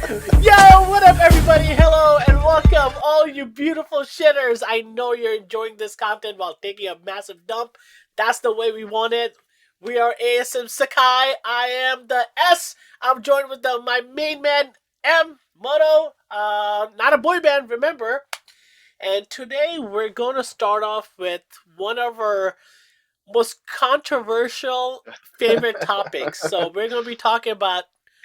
Yo, what up, everybody? Hello and welcome, all you beautiful shitters. I know you're enjoying this content while taking a massive dump. That's the way we want it. We are S M Sekai. I am the S. I'm joined with my main man, M Moto. Not a boy band, remember. And today we're going to start off with one of our most controversial favorite topics. So we're going to be talking about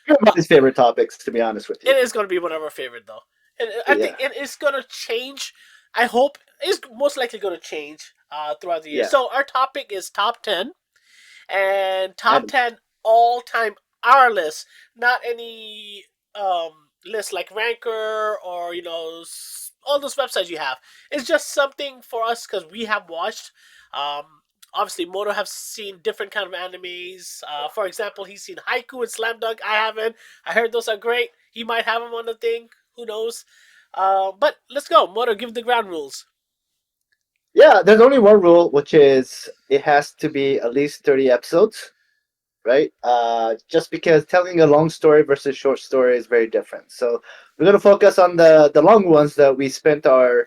Everybody's favorite topics, to be honest with it you. is going to be one of our favorite though. And I think Yeah, it is going to change. I hope it's most likely going to change throughout the year. yeah. So our topic is top 10 and top And 10 all time our list, not any list like Ranker or all those websites you have. It's just something for us because we have watched. Um, Obviously, Moto have seen different kind of animes. For example, he's seen Haiku and Slam Dunk. I haven't. I heard those are great. He might have them on the thing. Who knows? But let's go. Moto, give the ground rules. yeah, there's only one rule, which is it has to be at least 30 episodes, right? Just because telling a long story versus short story is very different. So we're gonna focus on the long ones that we spent our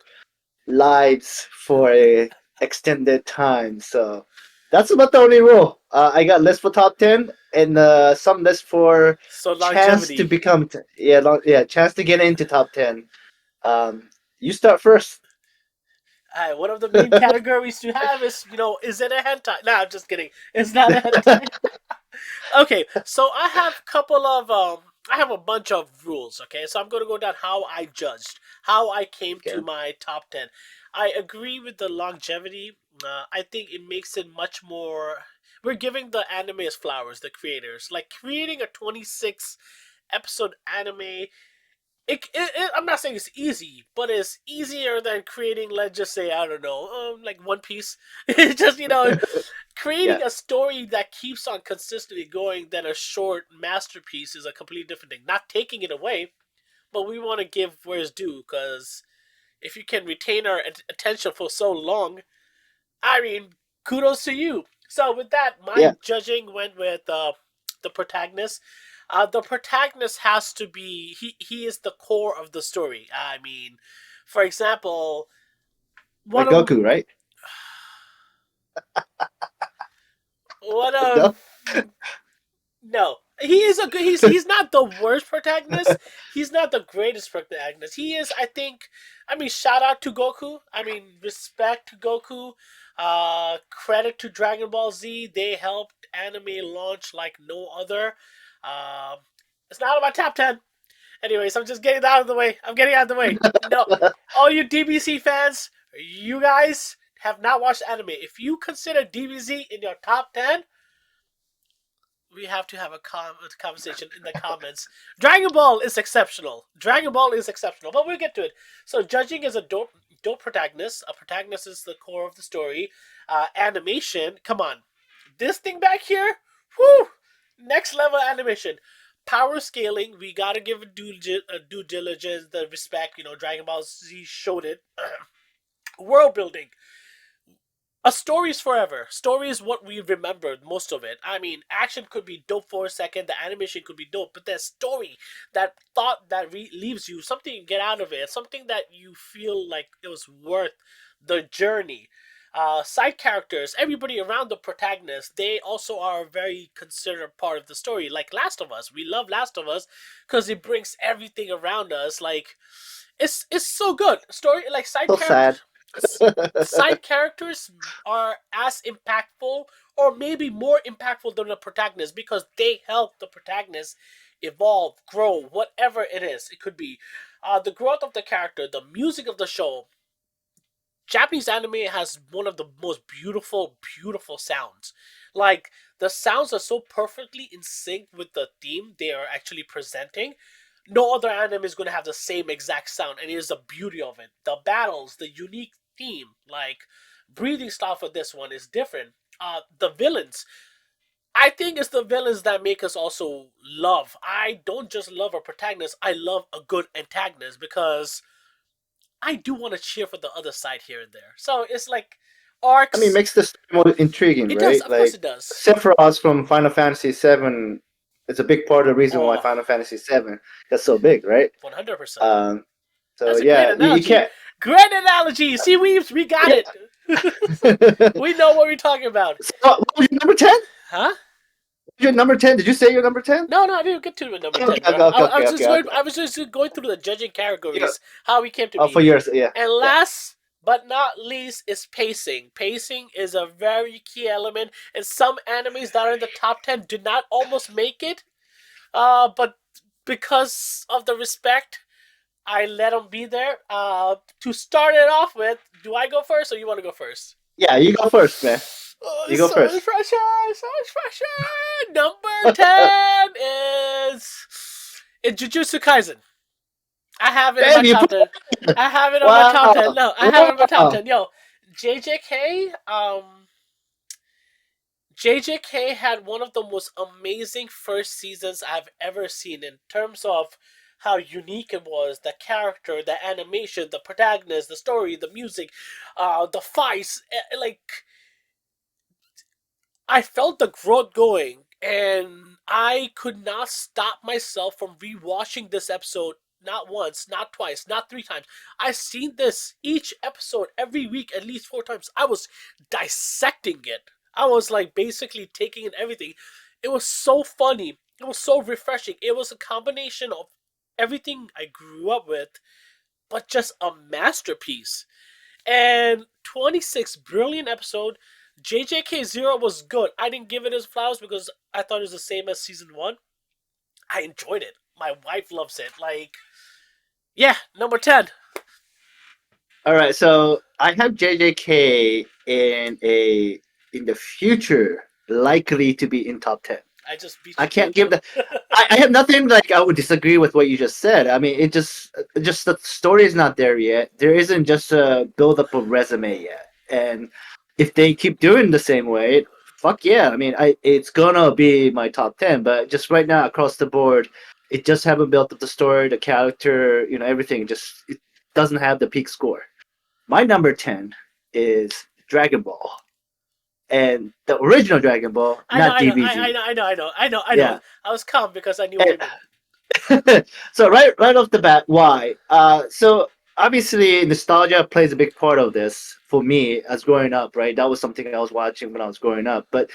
lives for a extended time. So that's about the only rule. I got lists for top 10 and some lists for So chance to longevity. become chance to get into top 10. You start first. One of the main categories to have is, is it a hentai? Nah, I'm just kidding. It's not a hentai. Okay, so I have a bunch of rules. Okay, so I'm going to go down how I judged, how I came to Okay. my top 10. I agree with the longevity. I think it makes it much more. We're giving the anime as flowers, the creators. Like creating a 26 episode anime, I'm not saying it's easy, but it's easier than creating, let's just say, I don't know, like One Piece. It's just, creating Yeah. a story that keeps on consistently going than a short masterpiece is a completely different thing. Not taking it away, but we want to give where it's due, because if you can retain our attention for so long, I mean, kudos to you. So with that, Yeah. my judging went with the protagonist. The protagonist has to be he is the core of the story. I mean, for example, one Like of Goku, right? one No? of no, he is a good. He's not the worst protagonist. He's not the greatest protagonist. He is, I think. I mean, shout out to Goku. I mean, respect to Goku. Credit to Dragon Ball Z. They helped anime launch like no other. Um, it's not on my top 10. Anyways, I'm just getting that out of the way. I'm getting out of the way. No, all you DBC fans, you guys have not watched anime. If you consider DBZ in your top 10, we have to have a conversation in the comments. Dragon Ball is exceptional. Dragon Ball is exceptional, but we'll get to it. So, judging is a dope protagonist. A protagonist is the core of the story. Animation, come on, this thing back here, whoo, next level animation. Power scaling, we gotta give it due diligence, the respect. Dragon Ball Z showed it. World building, a story is forever. Story is what we remembered, most of it. I mean, action could be dope for a second, the animation could be dope, but there's story, that thought that leaves you, something you get out of it, something that you feel like it was worth the journey. Side characters, everybody around the protagonist, they also are a very considered part of the story. Like Last of Us, we love Last of Us because it brings everything around us. Like it's so good. Story like So sad. side characters are as impactful or maybe more impactful than the protagonist because they help the protagonist evolve, grow, whatever it is. It could be the growth of the character, the music of the show. Japanese anime has one of the most beautiful sounds. Like the sounds are so perfectly in sync with the theme they are actually presenting. No other anime is going to have the same exact sound, and here's the beauty of it. The battles, the unique theme, like breathing style for this one is different. The villains, I think it's the villains that make us also love. I don't just love a protagonist, I love a good antagonist because I do want to cheer for the other side here and there. So it's like I mean, arcs. makes this more intriguing, It does, right? of course, Like it does. Sephiroth from Final Fantasy VII. It's a big part of the reason why Oh, Final Fantasy VII got so big, right? 100%. Um, so That's a great yeah, you analogy. can't. Great analogy. See, we got Yeah. it. We know what we're talking about. So what was your number 10? Huh? Your number 10? Did you say your number 10? No, I didn't get to the number Okay, 10, okay, bro. okay, I okay, was just okay, going. okay. I was just going through the judging Yeah. categories, how we came to Oh, be, for yours, yeah, and yeah. last but not least is pacing. Pacing is a very key element, and some animes that are in the top 10 did not almost make it. But because of the respect, I let them be there. To start it off with, do I go first or you want to go first? Yeah, you go first, man. Oh, You it's go so much first. pressure, so much pressure. Number 10 is Jujutsu Kaisen. I have it in my Damn, you top put 10. I have it on my top 10. wow, No, I have it in my top wow. 10. Yo, JJK, JJK had one of the most amazing first seasons I've ever seen in terms of how unique it was, the character, the animation, the protagonist, the story, the music, the fights. Like, I felt the growth going, and I could not stop myself from rewatching this episode. Not once, not twice, not three times. I've seen this each episode every week at least four times. I was dissecting it. I was like basically taking in everything. It was so funny. It was so refreshing. It was a combination of everything I grew up with, but just a masterpiece. And 26 brilliant episode. JJK Zero was good. I didn't give it his flowers because I thought it was the same as season one. I enjoyed it. My wife loves it. Like, yeah, number 10. All right, so I have JJK in the future likely to be in top 10. I just beat I you to can't it give though. the. I have nothing like I would disagree with what you just said. I mean, just the story is not there yet. There isn't just a build up of resume yet, and if they keep doing the same way, fuck yeah. I mean, it's gonna be my top 10. But just right now across the board, it just haven't built up the story, the character, everything. Just it doesn't have the peak score. My number 10 is Dragon Ball, and the original Dragon Ball, I know, not I know, I DBZ. know, I know, I know, I know, I know. Yeah. I was calm because I knew what And you meant. so right off the bat, why? So obviously nostalgia plays a big part of this for me as growing up, right? That was something I was watching when I was growing up. But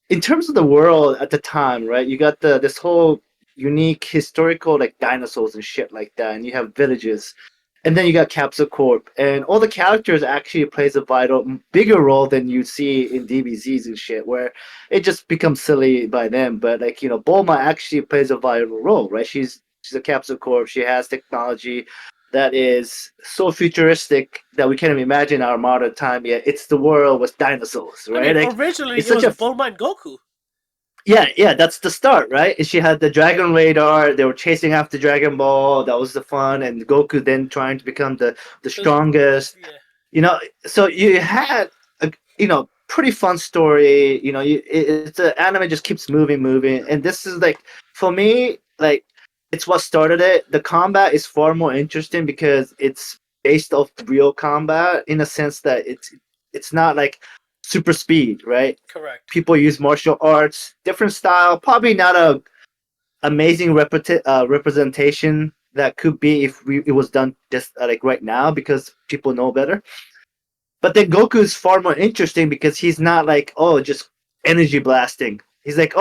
in terms of the world at the time, right? You got this whole unique historical like dinosaurs and shit like that, and you have villages, and then you got Capsule Corp, and all the characters actually plays a bigger role than you see in DBZs and shit, where it just becomes silly by them. But like Bulma actually plays a vital role, right? She's a Capsule Corp. She has technology that is so futuristic that we can't even imagine our modern time yet. It's the world with dinosaurs, I mean, right? Like originally it's it such was a Bulma and Goku. yeah, that's the start, right? And she had the Dragon Radar. They were chasing after Dragon Ball. That was the fun, and Goku then trying to become the The, strongest. yeah, You know, so you had a pretty fun story. It's the anime just keeps moving, and this is like for me like it's what started it. The combat is far more interesting because it's based off real combat in a sense that it's not like super speed, right? correct. People use martial arts, different style, probably not a amazing representation that could be if it was done just like right now because people know better. But then Goku is far more interesting because he's not like just energy blasting. He's like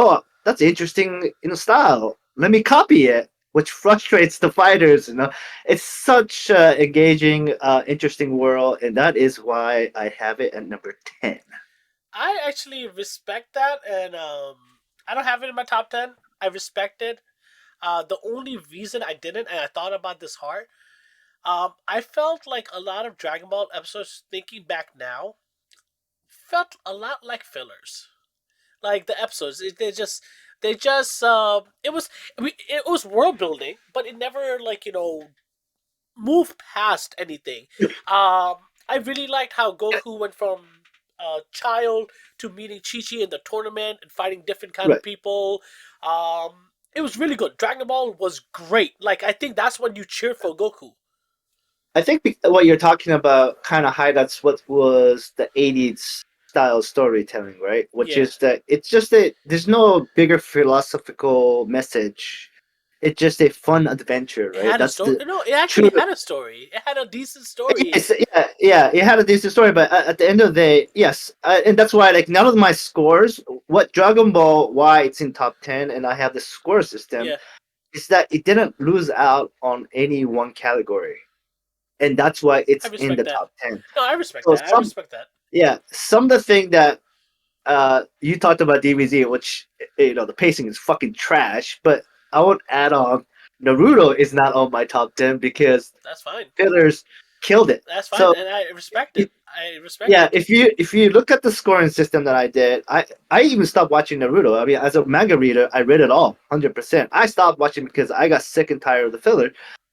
that's interesting style. Let me copy it, which frustrates the fighters. It's such engaging, interesting world, and that is why I have it at number 10. I actually respect that, and I don't have it in my top 10. I respect it. The only reason I didn't, and I thought about this hard, I felt like a lot of Dragon Ball episodes, thinking back now, felt a lot like fillers. Like the episodes, they just, it was world building, but it never like moved past anything. I really liked how Goku went from a child to meeting Chi Chi in the tournament and fighting different kind of Right. people. It was really good. Dragon Ball was great. Like I think that's when you cheer for Goku. I think what you're talking about kind of highlights what was the 80s style storytelling, right? Which Yeah. is that it's just a there's no bigger philosophical message. It's just a fun adventure, It right? had a That's story. the No, it true. actually had a story. It had a decent story. Yes, yeah. It had a decent story, but at the end of the day, yes, and that's why like none of my scores, what Dragon Ball, why it's in top 10, and I have the score system Yeah, is that it didn't lose out on any one category, and that's why I it's in respect the that. top 10. No, I respect So that. I some, respect that. yeah, some of the thing that you talked about DBZ, which the pacing is fucking trash, but I would add on Naruto is not on my top 10 because That's fine. fillers killed it. That's fine, So and I respect it, it. I respect yeah, it. if you look at the scoring system that I did, I even stopped watching Naruto. I mean, as a manga reader, I read it all 100%. I stopped watching because I got sick and tired of the filler.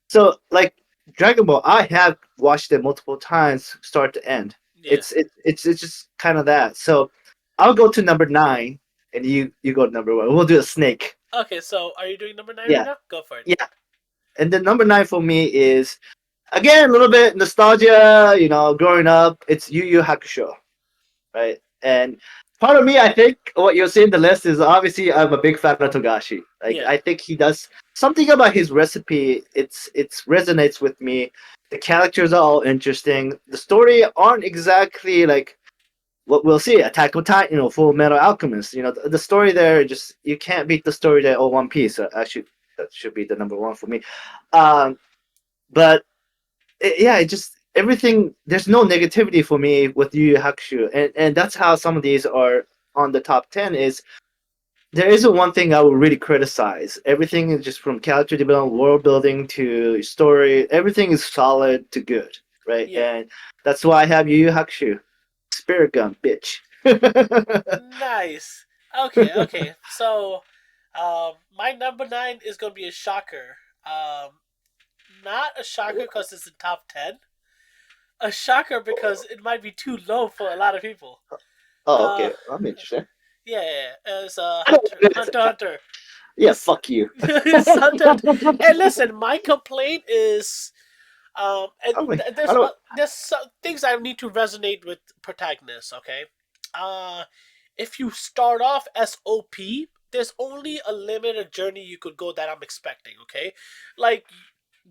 So like Dragon Ball, I have watched it multiple times, start to end. Yeah. It's just kind of that. So I'll go to number 9, and you go to number 1. We'll do a snake. Okay, so are you doing number 9 right Yeah, now? Go for it. yeah. And then number 9 for me is again a little bit nostalgia. Growing up, it's Yu Yu Hakusho, right? And part of me, I think what you'll see in the list is obviously I'm a big fan of Togashi. Like Yeah. I think he does something about his recipe. It's resonates with me. The characters are all interesting. The story aren't exactly like what we'll see. Attack on Titan, Full Metal Alchemist. The story there just you can't beat the story there. Oh, One Piece. Actually, that should be the number one for me. Um, but yeah, it just everything. There's no negativity for me with Yu Yu Hakusho, and that's how some of these are on the top 10. Is there isn't one thing I would really criticize. Everything is just from character development, world building to story. Everything is solid to good, right? Yeah. And that's why I have Yu Yu Hakusho, Spirit Gun, bitch. Nice. Okay, okay. So, my number 9 is gonna be a shocker. Not a shocker because it's in top 10. A shocker because it might be too low for a lot of people. Oh, Uh, okay. I'm interested. yeah, yeah, yeah. It's I don't know. Hunter. Yeah, It's fuck you. it's Hunter. And listen, my complaint is and I'm like, I don't. there's some things I need to resonate with protagonists. Okay, uh, if you start off as OP, there's only a limited journey you could go that I'm expecting. Okay, like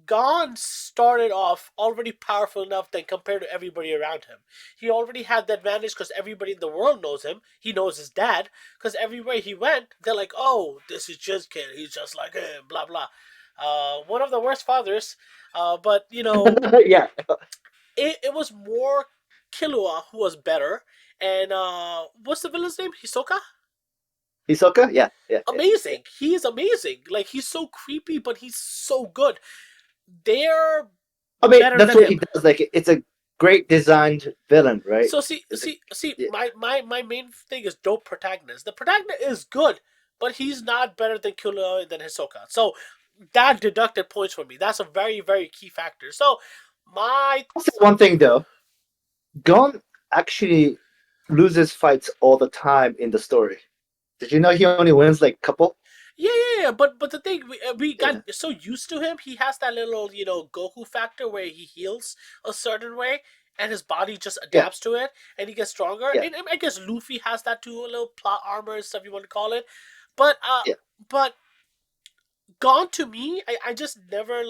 Gon started off already powerful enough than compared to everybody around him. He already had the advantage because everybody in the world knows him. He knows his dad because everywhere he went, they're like, "Oh, this is just kid. He's just like him." Blah blah. One of the worst fathers. But Yeah, it was more Killua who was better. And what's the villain's name? Hisoka. Hisoka. Yeah, yeah, yeah, yeah. Amazing. He is amazing. Like he's so creepy, but he's so good. They're I mean, better that's than what he him. does. Like, it's a great designed villain, right? So see, It's a, see, see. yeah. My main thing is dope protagonist. The protagonist is good, but he's not better than Killua and than Hisoka. So that deducted points for me. That's a very very key factor. So my I'll say one thing though. Gon actually loses fights all the time in the story. Did you know he only wins like couple? yeah, yeah, yeah. But the thing we got Yeah, so used to him. He has that little Goku factor where he heals a certain way, and his body just yeah, adapts to it, and he gets stronger. yeah, And I guess Luffy has that too, a little plot armor and stuff you want to call it. But yeah. but Gone to me, I just never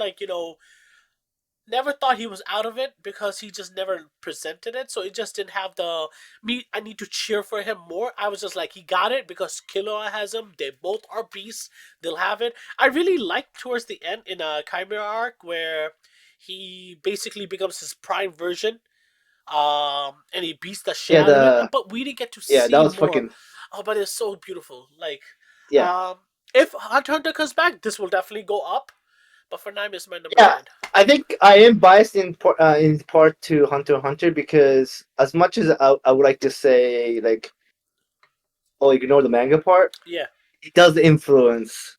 never thought he was out of it because he just never presented it. So it just didn't have the me. I need to cheer for him more. I was just like, he got it because Killua has him. They both are beasts. They'll have it. I really liked towards the end in a Chimera arc where he basically becomes his prime version. And he beats the shit Yeah, out of him. the But we didn't get to yeah, that see was more. fucking Oh, but it's so beautiful. Like, yeah. um, if Hunter x Hunter comes back, this will definitely go up. But for now, it's my number Yeah, 9. I think I am biased in part to Hunter x Hunter because as much as I would like to say like oh ignore the manga part, Yeah, it does influence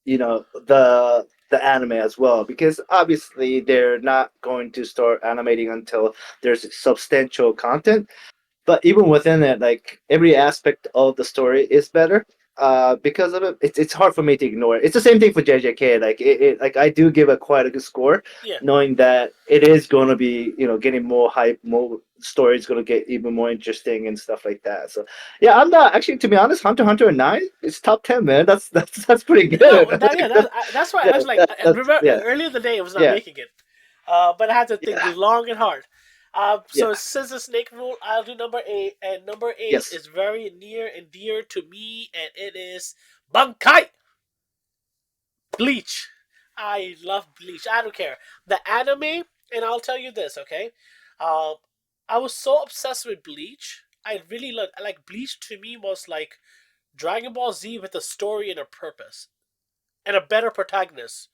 the anime as well because obviously they're not going to start animating until there's substantial content. But even within it, like every aspect of the story is better. because of it, it's hard for me to ignore it. It's the same thing for JJK. Like like I do give it quite a good score, Yeah. knowing that it is going to be getting more hype, more stories going to get even more interesting and stuff like that. So yeah, I'm not actually, to be honest. Hunter x Hunter 9 is top 10, man. That's pretty good. No, that, yeah, that's why I Yeah, was like, I that's remember yeah, earlier in the day it was not yeah, making it, but I had to think yeah, long and hard. yeah. So since the snake rule, I'll do number eight, and number eight Yes, is very near and dear to me, and it is Bankai Bleach. I love Bleach. I don't care the anime, and I'll tell you this, okay? Um, I was so obsessed with Bleach. I really like Bleach. To me, was like Dragon Ball Z with a story and a purpose and a better protagonist.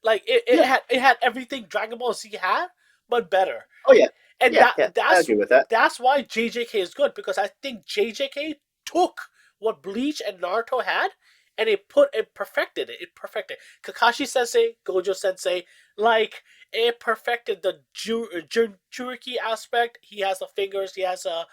Like yeah. it had everything Dragon Ball Z had, but better. Oh yeah, And yeah, yeah. I agree with that. that's why JJK is good because I think JJK took what Bleach and Naruto had and it perfected it. It perfected Kakashi Sensei, Gojo Sensei, like it perfected the Juriki aspect. He has the fingers. He has a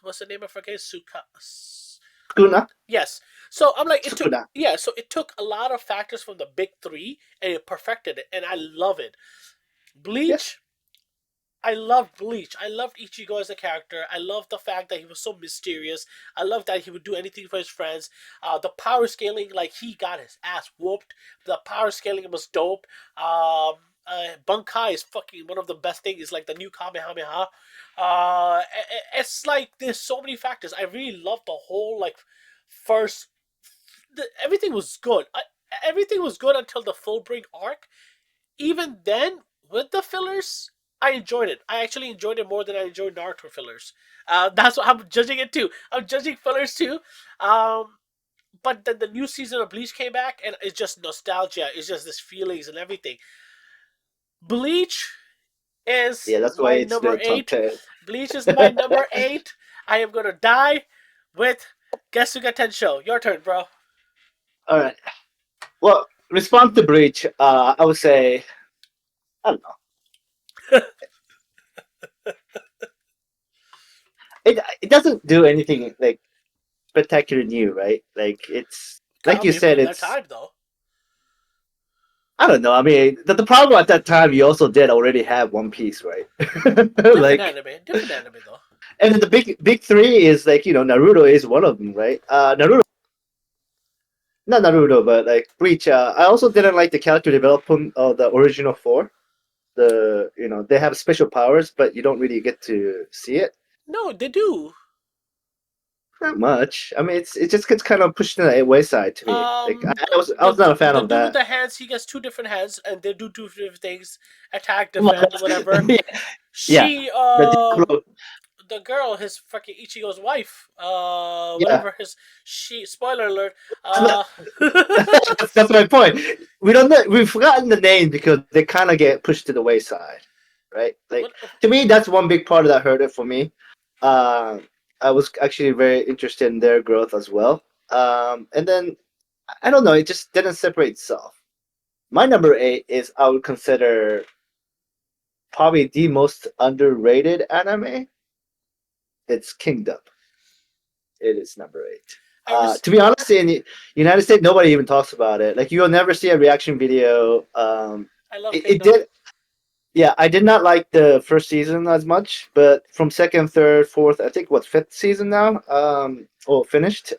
what's the name? I forget. Sukuna, Yes. So I'm like, it took, Sukuna. yeah. So it took a lot of factors from the big three, and it perfected it, and I love it. Yeah, Bleach, I loved Bleach. I loved Ichigo as a character. I loved the fact that he was so mysterious. I loved that he would do anything for his friends. The power scaling, like he got his ass whooped. The power scaling was dope. Bunkai is fucking one of the best things. It's like the new Kamehameha. It's like there's so many factors. I really loved the whole like first. Everything was good. Everything was good until the full bring arc. Even then, with the fillers, I enjoyed it. I actually enjoyed it more than I enjoyed Naruto fillers. That's what I'm judging it too. I'm judging fillers too. Um, but then the new season of Bleach came back, and it's just nostalgia. It's just this feelings and everything. Bleach is yeah. That's why my it's number the top eight. 10. Bleach is my number eight. I am gonna die with Gesuga Tensho. Your turn, bro. All right. Well, response to breach. I would say I don't know. It doesn't do anything like spectacular new, right? Like it's like I you mean, for said, that it's time though, I don't know. I mean, the problem at that time, you also did already have One Piece, right? Like, different anime though. and then the big three is like Naruto is one of them, right? Naruto, not Naruto, but like Bleach. I also didn't like the character development of the original four. They have special powers, but you don't really get to see it. No, they do. Not much. I mean, it just gets kind of pushed to the wayside to me. Like I was not a fan The of dude with that. the hands, he gets two different hands, and they do two different things: attack, Well, defend, whatever. yeah, yeah. She, The Diablo, the girl, his fucking Ichigo's wife, yeah. whatever his she. Spoiler alert. That's, Uh, that's my point. We don't know. We've forgotten the name because they kind of get pushed to the wayside, right? Like what? to me, that's one big part of that hurt it for me. Uh, I was actually very interested in their growth as well. And then I don't know. It just didn't separate itself. My number eight is I would consider probably the most underrated anime. It's Kingdom. It is number eight. I res- To be honest, in the United States, nobody even talks about it. Like you'll never see a reaction video. I love It Kingdom. did. Yeah, I did not like the first season as much, but from second, third, fourth, I think what fifth season now, finished.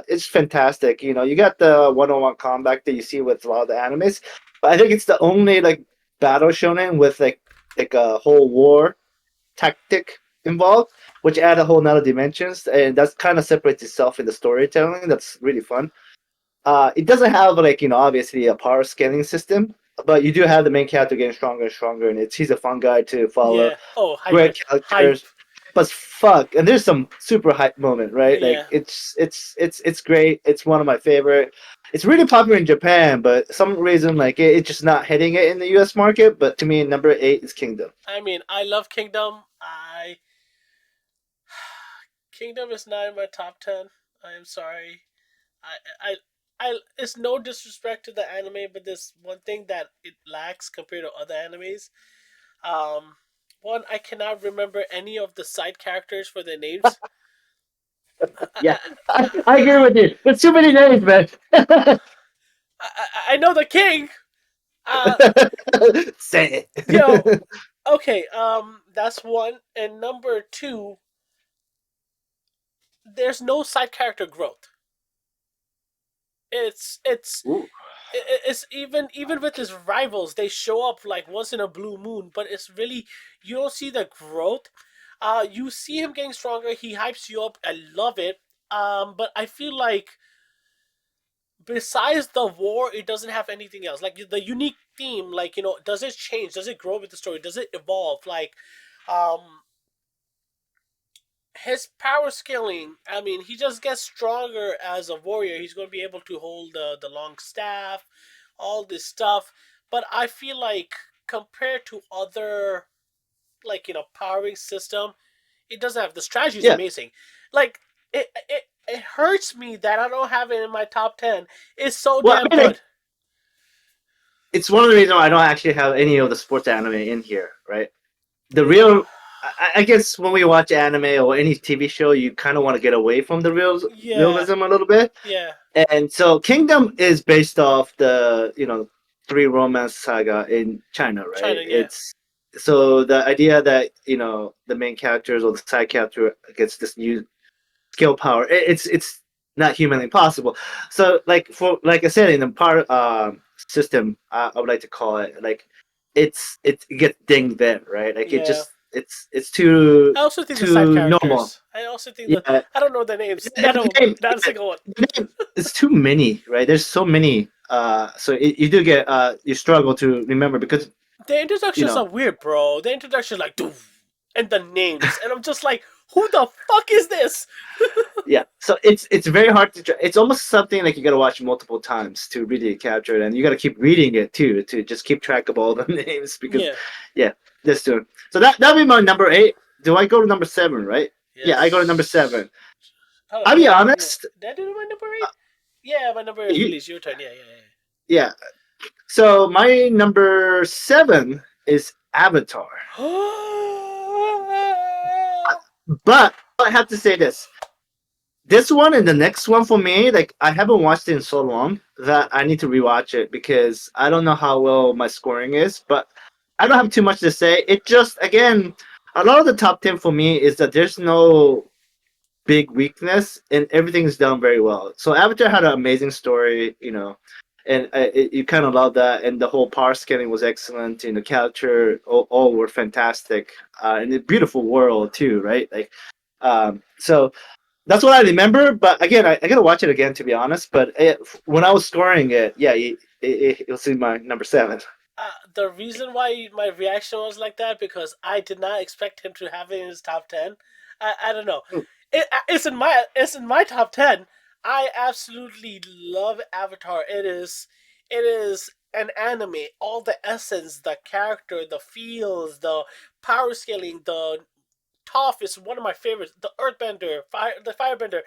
It's fantastic. You got the one-on-one combat that you see with a lot of the animes, but I think it's the only like battle shonen with like a whole war tactic involved, which add a whole nother dimensions, and that's kind of separates itself in the storytelling. That's really fun. It doesn't have like obviously a power scaling system, but you do have the main character getting stronger and stronger, and he's a fun guy to follow. Yeah. Oh, hype Great it. Hype. characters, but fuck, and there's some super hype moment, right? Like Yeah. it's great. It's one of my favorite. It's really popular in Japan, but some reason like it's just not hitting it in the U.S. market. But to me, number eight is Kingdom. I mean, I love Kingdom. I Kingdom is not in my top 10. I am sorry. I, I, it's no disrespect to the anime, but there's one thing that it lacks compared to other animes. Um, One, I cannot remember any of the side characters for their names. I, Yeah, I, I agree with you. There's too many names, man. I know the king. Uh, Say yo, it. okay. That's one. And number two, there's no side character growth. It's it's Ooh. it's even with his rivals, they show up like once in a blue moon, but it's really you don't see the growth. You see him getting stronger. He hypes you up. I love it. But I feel like besides the war, it doesn't have anything else. Like the unique theme, like does it change? Does it grow with the story? Does it evolve? Like, um, his power scaling. I mean, he just gets stronger as a warrior. He's going to be able to hold the long staff, all this stuff. But I feel like compared to other powering system, it doesn't have the strategy is Yeah. amazing. Like it hurts me that I don't have it in my top 10. It's so Well, damn I mean, good. it's one of the reasons why I don't actually have any of the sports anime in here, right? The real, I guess when we watch anime or any TV show, you kind of want to get away from the Yeah, realism a little bit. yeah, And so Kingdom is based off the, three romance saga in China, right? China. Yeah, It's so the idea that, the main characters or the side character gets this new skill power, it's not humanly possible. So like I said in the part system, I would like to call it like it gets dinged there, right? Like it yeah. just it's too I also think the side too normal. characters. I also think that Yeah, I don't know the names. I the don't. name, Not a single one. the name is too many, right? There's so many. So you do get you struggle to remember because The you introductions know are weird, bro. The introduction like, doof, and the names, and I'm just like, who the fuck is this? yeah. So it's very hard to. It's almost something like you got to watch multiple times to really capture it, and you got to keep reading it too to just keep track of all the names because, Yeah. yeah, this too. So that'll be my number eight. Do I go to number seven? Right? Yeah, I go to number Yes. seven. Hold on. I'll Did be I? Yeah. honest. Did I do my number eight? Yeah, my number is You, release. Your turn. Yeah, yeah, yeah. So my number seven is Avatar. yeah. But I have to say this. This one and the next one for me, like I haven't watched it in so long that I need to rewatch it because I don't know how well my scoring is, but I don't have too much to say. It just again, a lot of the top 10 for me is that there's no big weakness and everything's done very well. So Avatar had an amazing story, and you kind of love that, and the whole power scaling was excellent, and the character all were fantastic, and a beautiful world too, right? Like, so that's what I remember. But again, I gotta watch it again to be honest. But when I was scoring it, yeah, it was in my number seven. The reason why my reaction was like that because I did not expect him to have it in his top 10. I don't know. It's in my top 10. I absolutely love Avatar. It is an anime. All the essence, the character, the feels, the power scaling, the Toph is one of my favorites. The Earthbender, the Firebender,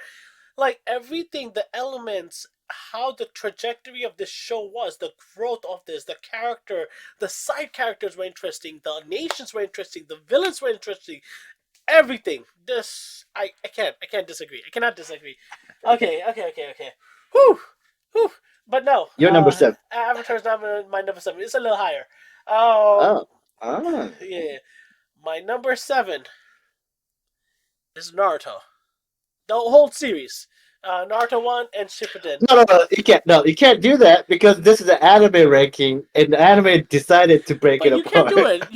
like everything, the elements, how the trajectory of this show was, the growth of this, the character, the side characters were interesting, the nations were interesting, the villains were interesting, everything. This I can't disagree. I cannot disagree. Okay. Whew, whew. But no, You're number seven. Avatar's not my number seven. It's a little higher. Um, Oh, ah. yeah, my number seven is Naruto. The whole series, Naruto one and Shippuden. No, you can't. No, you can't do that because this is an anime ranking, and the anime decided to break But it you can't do apart. it.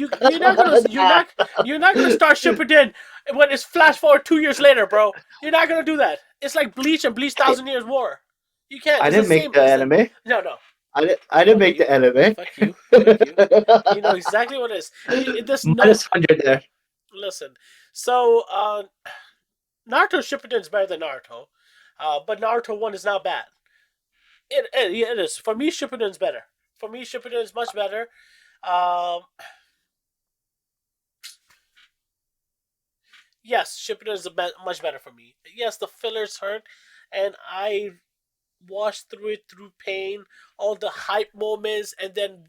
You're not gonna start Shippuden when it's flash forward 2 years later, bro. You're not gonna do that. It's like Bleach and Bleach Hey, Thousand Years War. You can't. I It's the didn't make same. the It's the anime. no. I didn't Fuck make you. the anime. Fuck you. Fuck you. You know exactly what it is. There's no. -100 there. Listen. So Naruto Shippuden is better than Naruto, but Naruto one is not bad. It is for me. Shippuden's better. For me, Shippuden is much better. Um, yes, Shippuden is much better for me. Yes, the fillers hurt, and I watched through it through pain, all the hype moments, and then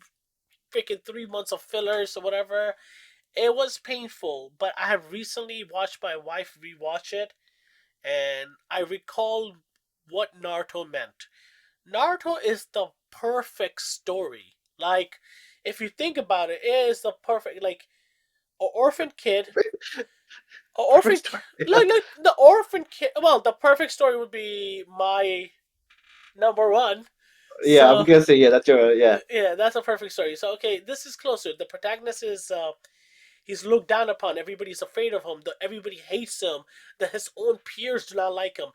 freaking 3 months of fillers or whatever. It was painful, but I have recently watched my wife rewatch it, and I recall what Naruto meant. Naruto is the perfect story. Like, if you think about it, it is the perfect like an orphan kid. An Perfect orphan, story. Yeah. like the orphan kid. Well, the perfect story would be my number one. Yeah, I'm So gonna say yeah. That's your yeah. yeah, that's a perfect story. So okay, this is closer. The protagonist is he's looked down upon. Everybody's afraid of him. Everybody hates him. That his own peers do not like him,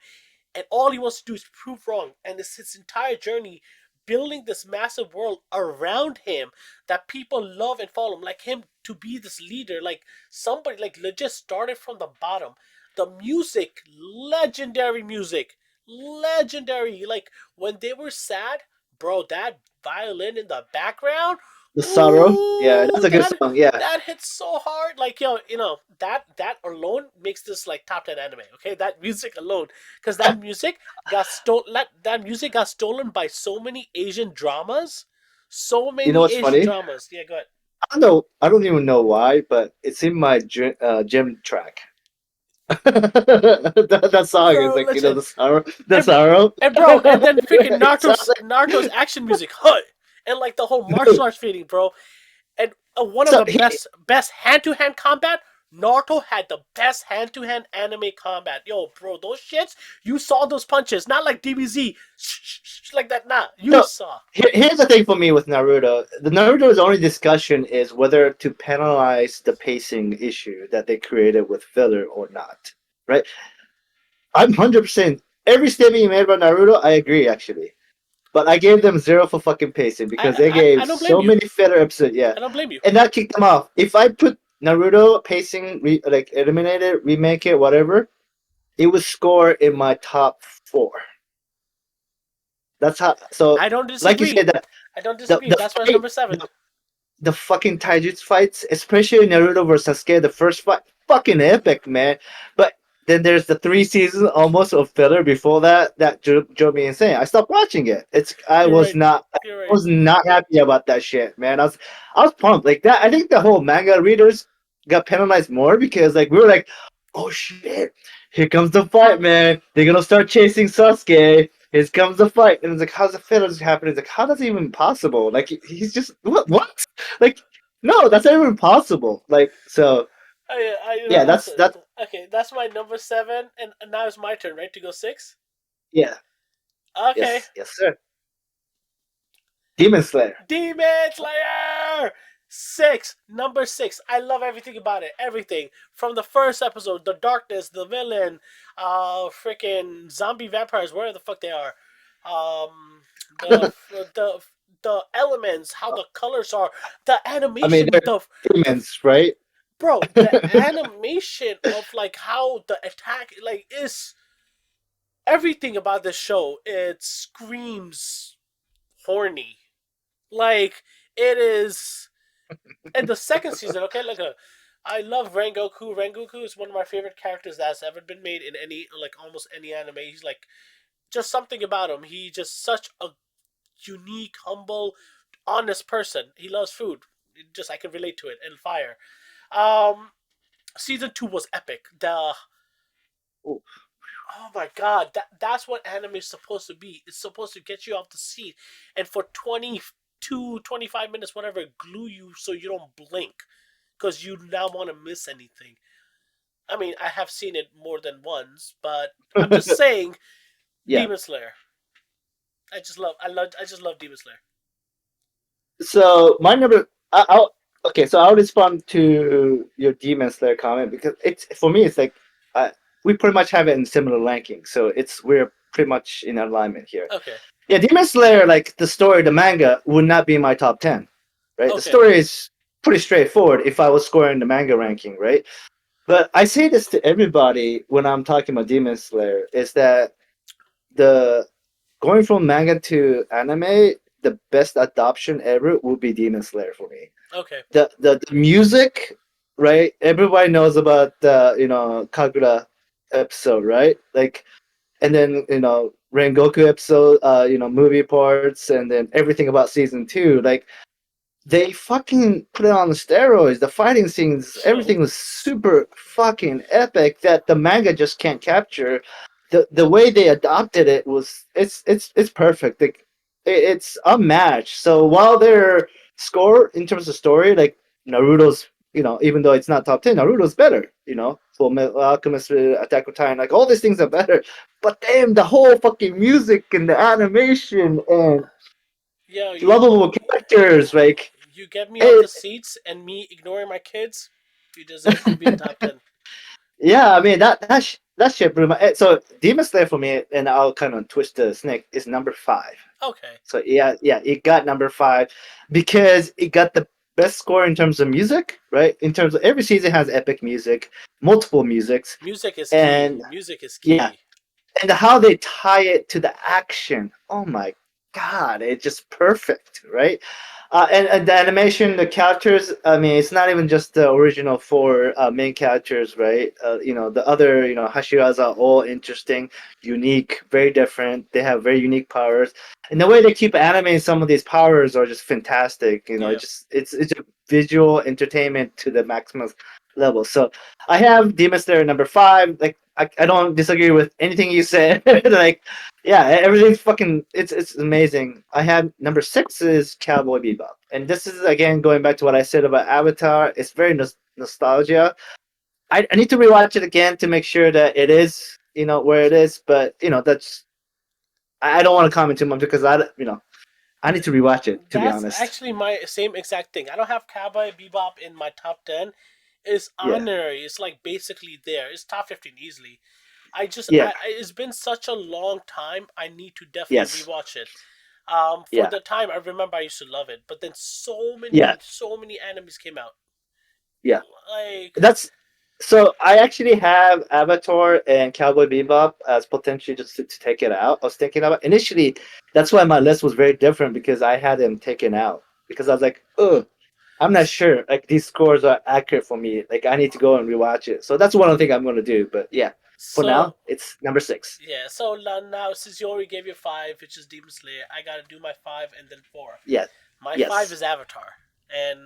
and all he wants to do is prove wrong. And it's his entire journey building this massive world around him that people love and follow him, like him to be this leader, like somebody like legit started from the bottom. The music, legendary music, legendary. Like when they were sad, bro, that violin in the background, The sorrow. Yeah, ooh, that's a good that song. Yeah. that hits so hard. Like yo, that alone makes this like top 10 anime. Okay, that music alone, because that music got stolen. That music got stolen by so many Asian dramas. So You know many what's Asian funny? dramas. Yeah, go ahead. I don't know. I don't even know why, but it's in my gym track. That song is Bro, like legit. the sorrow, the And sorrow. and bro, and then freaking It's not Naruto's action music, huh? And like the whole martial like, arts feeling, bro. And one of so the best hand to hand combat. Naruto had the best hand to hand anime combat. Yo, bro, those shits. You saw those punches, not like DBZ, like that. Nah, you so saw. here's the thing for me with Naruto. The Naruto's only discussion is whether to penalize the pacing issue that they created with filler or not. Right? I'm 100% every statement you made about Naruto. I agree actually. But I gave them zero for fucking pacing because they I gave don't blame so you. many filler episodes. Yeah, I don't blame you. and that kicked them off. If I put Naruto pacing, like eliminate it, remake it, whatever, it would score in my top four. That's how. So, I don't like you said, disagree. I don't the disagree. the That's why it's fight, number seven. the fucking taijutsu fights, especially Naruto versus Sasuke, the first fight, fucking epic, man. But then there's the 3 seasons almost of filler before that that drove me insane. I stopped watching it. You're right. I You're right. was not happy about that shit, man. I was pumped like that. I think the whole manga readers got penalized more because like we were like, oh shit, here comes the fight, man. They're gonna start chasing Sasuke. Here comes the fight, and it's like, how's the filler just happening? It's like, how does it even possible? Like, he's just what? Like, no, that's not even possible. Like, so yeah, that's Okay, that's my number seven, and now it's my turn, right, to go six. yeah, Okay, yes, sir. Demon Slayer. Demon Slayer! Six, number six. I love everything about it. Everything from the first episode, the darkness, the villain, freaking zombie vampires, where the fuck they are, the the elements, how the colors are, the I mean, animation, they're demons, right? the animation of like how the attack like is everything about this show. It screams horny. Like it is in the second season. Okay, like I love Rengoku. Rengoku is one of my favorite characters that's ever been made in any like almost any anime. He's like just something about him. He just such a unique, humble, honest person. He loves food. Just I can relate to it and fire. Um, season two was epic. The Ooh. Oh my god, that's what anime is supposed to be. It's supposed to get you off the seat and for 25 minutes, whatever, glue you so you don't blink because you now want to miss anything. I mean, I have seen it more than once, but I'm just saying, Yeah. Demon Slayer. I just love Demon Slayer. So my number, okay. So I'll respond to your Demon Slayer comment because it's for me. It's like uh, we pretty much have it in similar ranking, so we're pretty much in alignment here. Okay, Yeah, Demon Slayer, like the story, the manga would not be in my top 10, right? The okay, story is pretty straightforward if I was scoring the manga ranking, right? But I say this to everybody when I'm talking about Demon Slayer is that the going from manga to anime, the best adoption ever would be Demon Slayer for me. okay. The music, right? Everybody knows about the Kagura episode, right? Like, and then Rengoku episode, movie parts, and then everything about season two. Like they fucking put it on the steroids. The fighting scenes, everything was super fucking epic that the manga just can't capture. The way they adopted it was it's perfect. Like, it's unmatched. So while their score in terms of story, like Naruto's, even though it's not top 10, Naruto's better. Full Metal Alchemist, Attack on Titan, like all these things are better. But damn, the whole fucking music and the animation and Yo, lovable characters, like you get me off the it, seats, and me ignoring my kids. You deserve to be in top 10. yeah, I mean that shit blew my. So Demon Slayer for me, and I'll kind of twist the snake, is number five. Okay. So yeah, it got number five because it got the best score in terms of music, right? In terms of every season has epic music, multiple musics, Music is key. and Music is yeah, key. and how they tie it to the action. Oh my god, it's just perfect, right? And the animation, the characters. I mean, it's not even just the original four main characters, right? The other, Hashira's are all interesting, unique, very different. They have very unique powers, and the way they keep animating some of these powers are just fantastic. Yeah. It's a visual entertainment to the maximum level. So I have Demon Slayer number five. Like I don't disagree with anything you said. Like, yeah, everything's fucking. It's amazing. I have number six is Cowboy Bebop, and this is again going back to what I said about Avatar. It's very nostalgia. I need to rewatch it again to make sure that it is where it is. But that's I don't want to comment too much because I need to rewatch it, to be That's honest. actually my same exact thing. I don't have Cowboy Bebop in my top 10. It's Yeah, honorary. It's like basically there. It's top 15 easily. yeah, It's been such a long time. I need to definitely yes, rewatch it. For yeah, the time, I remember I used to love it, but then yeah, so many animes came out. yeah. Like, That's so. I actually have Avatar and Cowboy Bebop as potentially just to take it out. I was thinking about initially. That's why my list was very different because I had them taken out because I was like, ugh, I'm not sure. Like these scores are accurate for me. Like I need to go and rewatch it. So that's one of the things I'm going to do. But yeah, for so now, it's number six. yeah. So now, since you already gave your five, which is Demon Slayer, I gotta do my five and then four. Yes, My five yes, is Avatar, and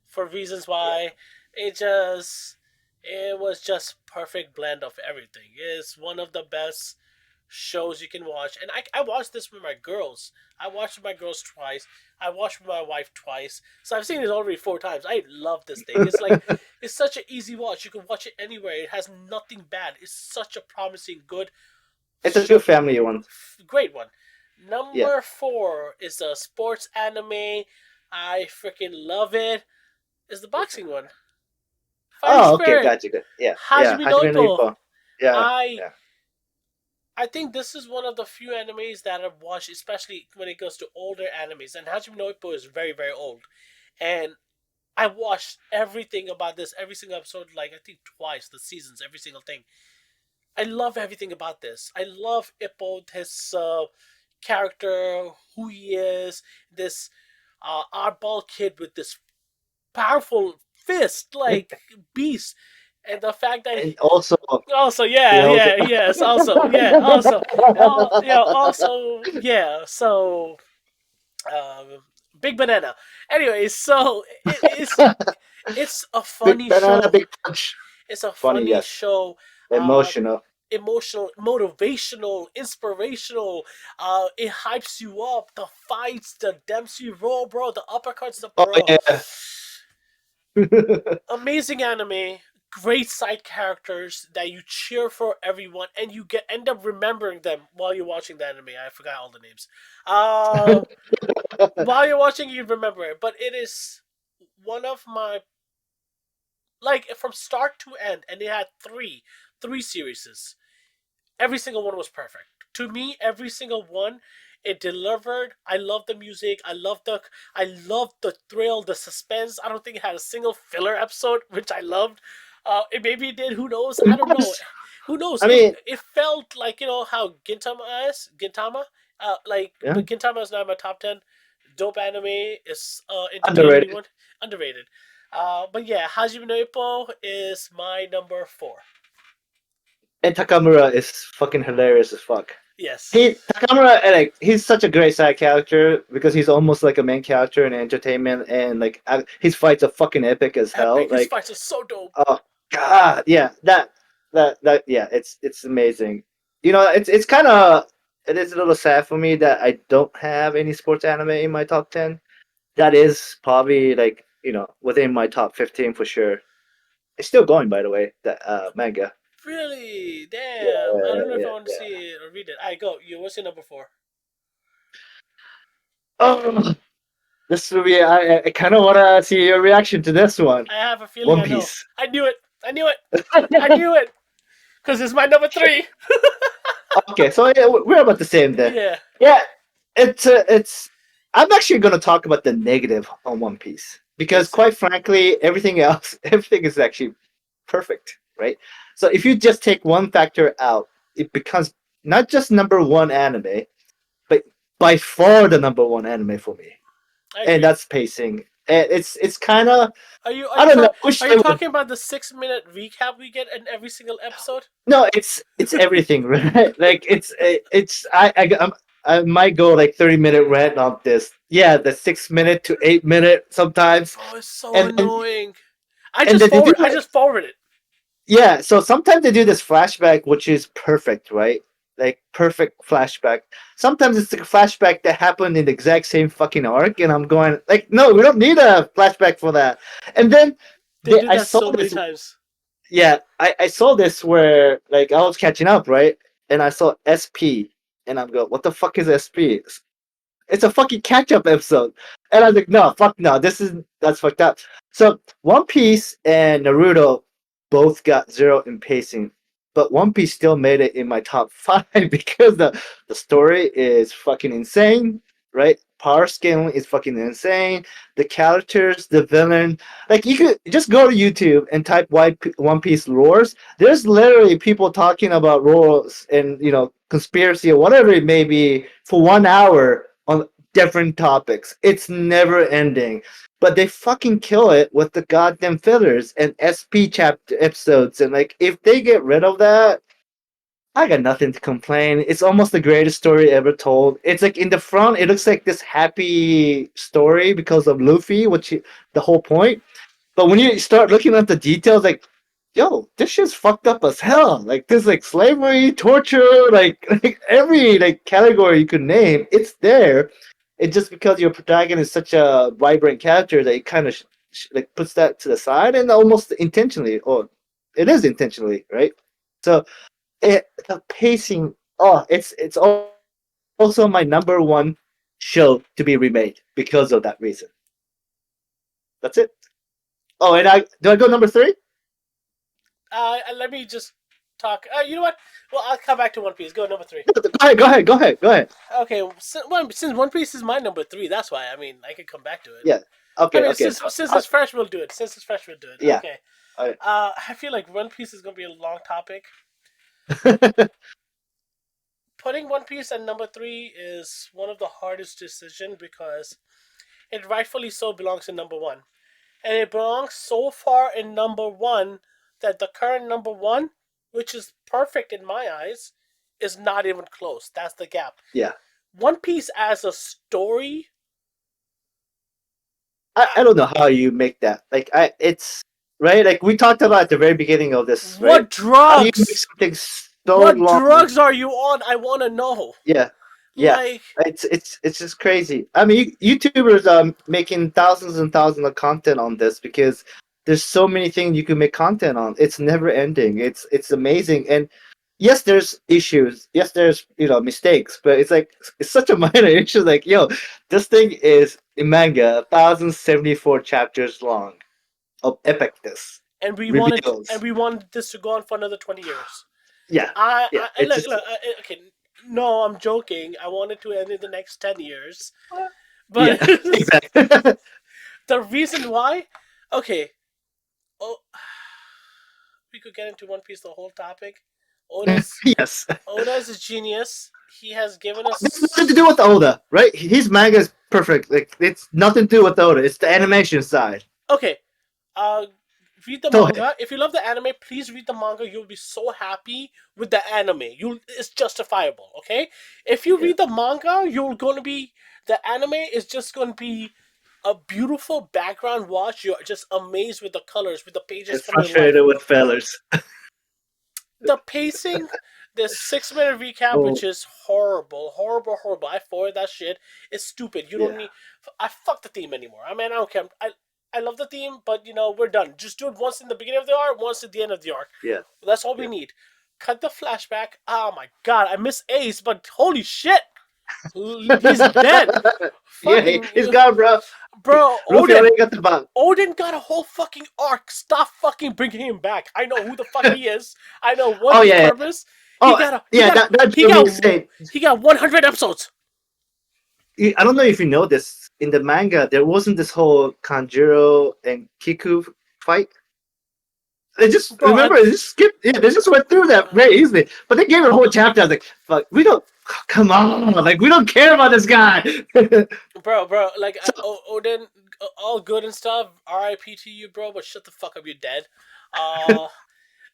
for reasons yeah. why, it was just perfect blend of everything. It's one of the best shows you can watch, and I watched this with my girls. I watched with my girls twice. I watched with my wife twice, so I've seen it already four times. I love this thing. It's such an easy watch. You can watch it anywhere. It has nothing bad. It's such a promising, good It's a good show. family one. Great one. Yeah. Number four is a sports anime. I freaking love it. Is the Which boxing one? one. Fighting Oh, okay, Spirit. gotcha. Good. Yeah, yeah. Hajime no Hajime no Ippo. Ippo. Yeah, I yeah. I think this is one of the few animes that I've watched, especially when it goes to older animes. And Hajime no Ippo is very, very old. And I watched everything about this, every single episode, like I think twice, the seasons, every single thing. I love everything about this. I love Ippo, his character, who he is, this oddball kid with this powerful fist, like beast, and the fact that And also, also he also. so big banana. Anyways, so it's a Big funny banana, show. big punch. It's a Funny, funny yes. show. Um, Emotional. Emotional, motivational, inspirational. It hypes you up. The fights, the Dempsey roll, bro. The uppercuts, the Oh bro. yeah. Amazing anime. Great side characters that you cheer for everyone, and you get end up remembering them while you're watching the anime. I forgot all the names. While you're watching, you remember it, but it is one of my like from start to end, and it had three series. Every single one was perfect. To me, every single one it delivered. I love the music. I love the thrill, the suspense. I don't think it had a single filler episode, which I loved. It maybe it did. Who knows? I don't know. Who knows? I It mean, it felt like how Gintama is. Gintama. yeah, But Gintama is not in my top 10. Dope anime is entertaining underrated. anyone. Underrated. But yeah, Hajime no Ippo is my number four. And Takamura is fucking hilarious as fuck. Yes. He Takamura, like he's such a great side character because he's almost like a main character in entertainment, and like his fights are fucking epic as hell. Epic. His Like, fights are so dope. oh god, yeah, that yeah, it's amazing. You know, it's kind of it is a little sad for me that I don't have any sports anime in my top 10. That is probably like within my top 15 for sure. It's still going, by the way. That manga. Really? Yeah, Damn. I don't know if I yeah, want to yeah. see it or read it. I go. You. What's your number four? Oh, this movie. I kind of want to see your reaction to this one. I have a feeling One I know. Piece. I knew it. I knew it. I knew it. Because it's my number three. Okay, so yeah, we're about the same then. Yeah. Yeah, it's. I'm actually going to talk about the negative on One Piece because, Yes. quite frankly, everything else, everything is actually perfect, right? So if you just take one factor out, it becomes not just number one anime, but by far the number one anime for me, I and agree. that's pacing. And it's kind of Are you are I you don't know. talk Wish are you they would. talking about the 6 minute recap we get in every single episode? No, it's everything, right? Like it's I might go like 30-minute rant on this. Yeah, the 6 minute to 8 minute sometimes, Bro, it's so and then annoying. I and just then they do forward. I just forward it. yeah. So sometimes they do this flashback, which is perfect, right? Like perfect flashback. Sometimes it's a flashback that happened in the exact same fucking arc, and I'm going like, no, we don't need a flashback for that. And then They do I that saw so many this. times. Yeah, I saw this where like I was catching up, right? And I saw SP, and I'm going, what the fuck is SP? It's a fucking catch up episode. And I was like, no, fuck no, that's fucked up. So One Piece and Naruto both got zero in pacing, but One Piece still made it in my top five because the story is fucking insane, right? Power scaling is fucking insane. The characters, the villain, like you could just go to YouTube and type One Piece lores. There's literally people talking about lores and conspiracy or whatever it may be for 1 hour on different topics. It's never ending. But they fucking kill it with the goddamn fillers and SP chapter episodes. And like if they get rid of that, I got nothing to complain. It's almost the greatest story ever told. It's like in the front, it looks like this happy story because of Luffy, the whole point. But when you start looking at the details, like, yo, this shit's fucked up as hell. Like, there's like slavery, torture, like, like every like category you could name, it's there. It's just because your protagonist is such a vibrant character that it kind of like puts that to the side and almost intentionally, or it is intentionally, right? So the pacing, oh, it's also my number one show to be remade because of that reason. That's it. Oh, and I do I go number three? Let me just talk. You know what? Well, I'll come back to One Piece. Go number three. Go ahead. Okay, since One Piece is my number three, that's why. I mean, I could come back to it. Yeah. I Okay. mean, Okay. since it's fresh, we'll do it. Since it's fresh, we'll do it. Yeah. Okay. I, I feel like One Piece is gonna be a long topic. Putting One Piece at number three is one of the hardest decisions because it rightfully so belongs in number one, and it belongs so far in number one that the current number one, which is perfect in my eyes, is not even close. That's the gap. yeah. One Piece as a story. I don't know how you make that. Like it's right. Like we talked about at the very beginning of this, right? What How do you make drugs? something so What long? drugs are you on? I want to know. Yeah. Yeah. Like, It's just crazy. I mean, YouTubers are making thousands and thousands of content on this because there's so many things you can make content on. It's never ending. It's amazing. And yes, there's issues. Yes, there's mistakes, but it's such a minor issue. Like this thing is in manga 1,074 chapters long of epicness and reveals. we wanted this to go on for another 20 years. Yeah, yeah. It's Look, just okay. No, I'm joking. I wanted to end in the next 10 years, yeah, but exactly. the reason why, okay, oh, we could get into One Piece the whole topic. Oda's Yes. Oda's a genius. He has given This nothing to do us with Oda, right? His manga is perfect. Like it's nothing to do with Oda. It's the animation side. okay. Uh, read the Tohei. manga. If you love the anime, please read the manga. You'll be so happy with the anime. You It's justifiable. Okay, if you Yeah. read the manga, you're going to be the anime is just going to be a beautiful background watch. You're just amazed with the colors, with the pages It's coming to life. frustrated with fellers. The pacing, the 6 minute recap, Oh, which is horrible, horrible, horrible. I forward that shit. It's stupid. You don't yeah. need. I fuck the theme anymore. I mean, I don't care. I love the theme, but we're done. Just do it once in the beginning of the arc, once at the end of the arc. Yeah. That's all we Yeah. need. Cut the flashback. Oh my god, I miss Ace, but holy shit, he's dead. Yeah, Fucking he's gone, bro. bro, Luffy Odin. already got the bug. Odin got a whole fucking arc. Stop fucking bringing him back. I know who the fuck he is. I know what Oh his yeah. purpose. He Oh got a he yeah. got a That he drew me got insane. he got 100 episodes. I don't know if you know this. In the manga, there wasn't this whole Kanjuro and Kiku fight. They just Bro, remember they just skipped. Yeah, they just went through that very easily. But they gave it a whole chapter. I was like, "Fuck, we don't. Come on, like we don't care about this guy." bro, like So Odin, all good and stuff. R.I.P. to you, bro. But shut the fuck up. You're dead. Uh,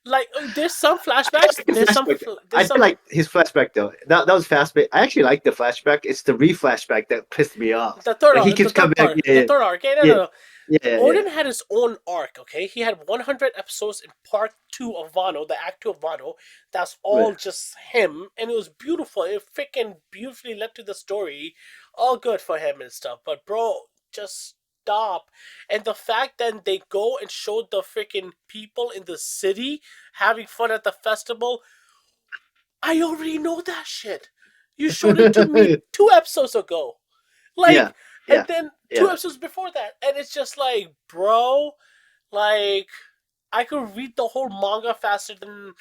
like there's some I flashbacks. like the flashback. I There's did some like his flashback though. That was flashback. I actually like the flashback. It's the re-flashback that pissed me off. Like he the keeps coming third back. part. The Yeah, third arc. Okay, no, no, yeah, no. yeah, yeah, yeah. Odin had his own arc, okay? He had 100 episodes in part 2 of Wano, the act 2 of Wano. That's Right. all just him, and it was beautiful. It freaking beautifully led to the story. All good for him and stuff. But, bro, just stop. And the fact that they go and show the freaking people in the city having fun at the festival, I already know that shit. You showed it to me 2 episodes ago. Yeah, Like, and yeah, then two yeah. episodes before that. And it's just like, bro, like, I could read the whole manga faster than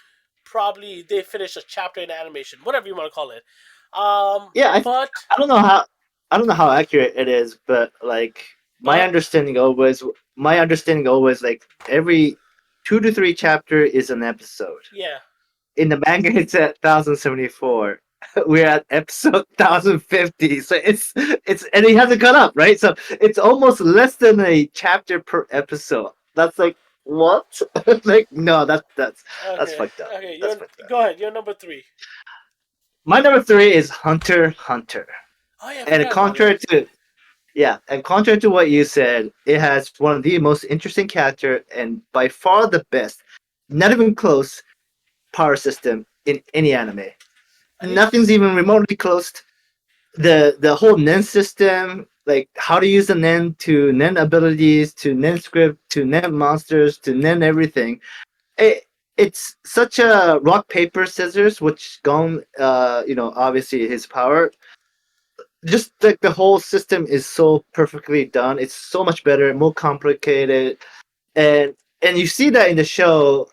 probably they finish a chapter in animation, whatever you want to call it. Yeah, But I don't know how I don't know how accurate it is, but like but my understanding always like every 2 to 3 chapter is an episode. yeah, In the manga, it's at 1074. We're at episode 1050, so it's and it hasn't cut up, right? So it's almost less than a chapter per episode. That's like what? Like no, that's okay, fucked up. okay. That's You're fucked up. Go ahead. You're number 3. My number 3 is Hunter x Hunter. Oh yeah, I And forgot about that. contrary to what you said, it has one of the most interesting character and by far the best, not even close, power system in any anime. Nothing's He's even remotely close. The whole Nen system, like how to use the Nen to Nen abilities, to Nen script, to Nen monsters, to Nen everything. It's such a rock paper scissors, which Gon, obviously his power just like the whole system is so perfectly done. It's so much better, more complicated, and you see that in the show,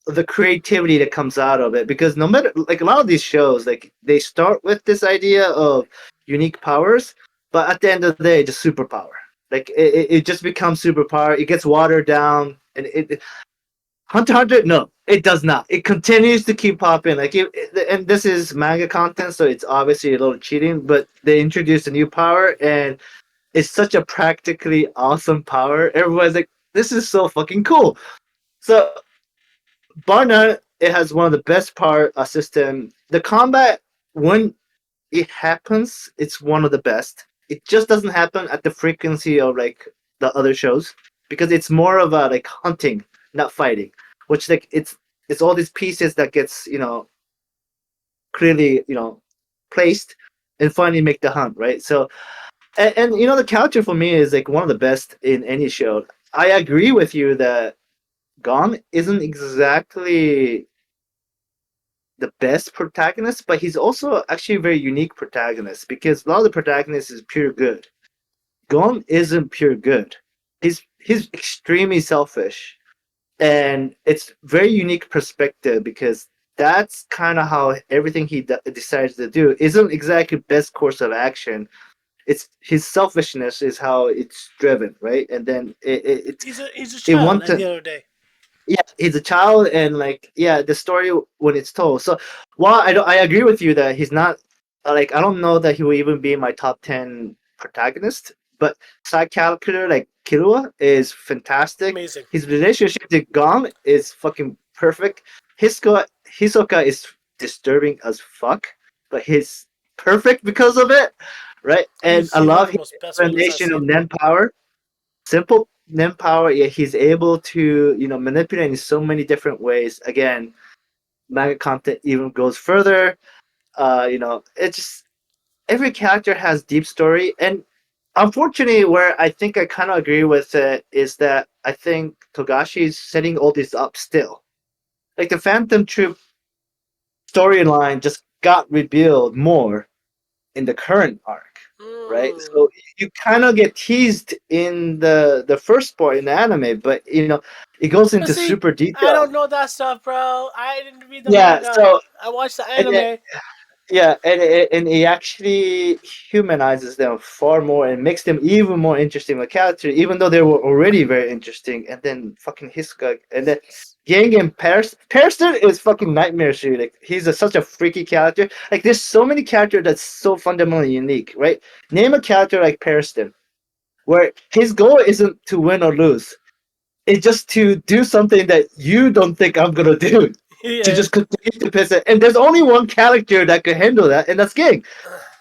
the creativity that comes out of it. Because no matter like a lot of these shows, like they start with this idea of unique powers, but at the end of the day, just superpower. Like it just becomes superpower. It gets watered down, and Hunter x Hunter, no, it does not. It continues to keep popping. And this is manga content, so it's obviously a little cheating. But they introduced a new power, and it's such a practically awesome power. Everyone's like, "This is so fucking cool." So, bar none, it has one of the best power system. The combat when it happens, it's one of the best. It just doesn't happen at the frequency of like the other shows because it's more of a like hunting, not fighting. Which like it's all these pieces that gets clearly placed and finally make the hunt right. So and the character for me is like one of the best in any show. I agree with you that Gon isn't exactly the best protagonist, but he's also actually a very unique protagonist because a lot of the protagonists is pure good. Gon isn't pure good. He's extremely selfish, and it's very unique perspective because that's kind of how everything he decides to do isn't exactly best course of action. It's his selfishness is how it's driven, right? And then he's a it child wants at to the end of the day. yeah, he's a child, and like yeah, the story when it's told. So while I agree with you that he's not like I don't know that he will even be my top 10 protagonist, but side character like Killua is fantastic. Amazing. His relationship to Gong is fucking perfect. Hisoka is disturbing as fuck, but he's perfect because of it, right? And I He's one of love the his most best villains I've explanation of seen. Nen power. Simple Nen power, yet he's able to manipulate in so many different ways. Again, manga content even goes further. It's just every character has deep story, and unfortunately, where I think I kind of agree with it is that I think Togashi is setting all this up still. Like the Phantom Troop storyline just got revealed more in the current arc, right? Mm. So you kind of get teased in the first part in the anime, but it goes But into see, super I detail. don't know that stuff, bro. I didn't read the Yeah. manga. So I watched the and anime. Yeah, and it actually humanizes them far more and makes them even more interesting of a character, even though they were already very interesting. And then fucking Hisoka, and then Gang and Pearson is fucking nightmare shit. Like he's such a freaky character. Like there's so many characters that's so fundamentally unique, right? Name a character like Pearson, where his goal isn't to win or lose. It's just to do something that you don't think I'm gonna do. To Yeah. just continue to piss it. And there's only one character that could handle that, and that's Gang.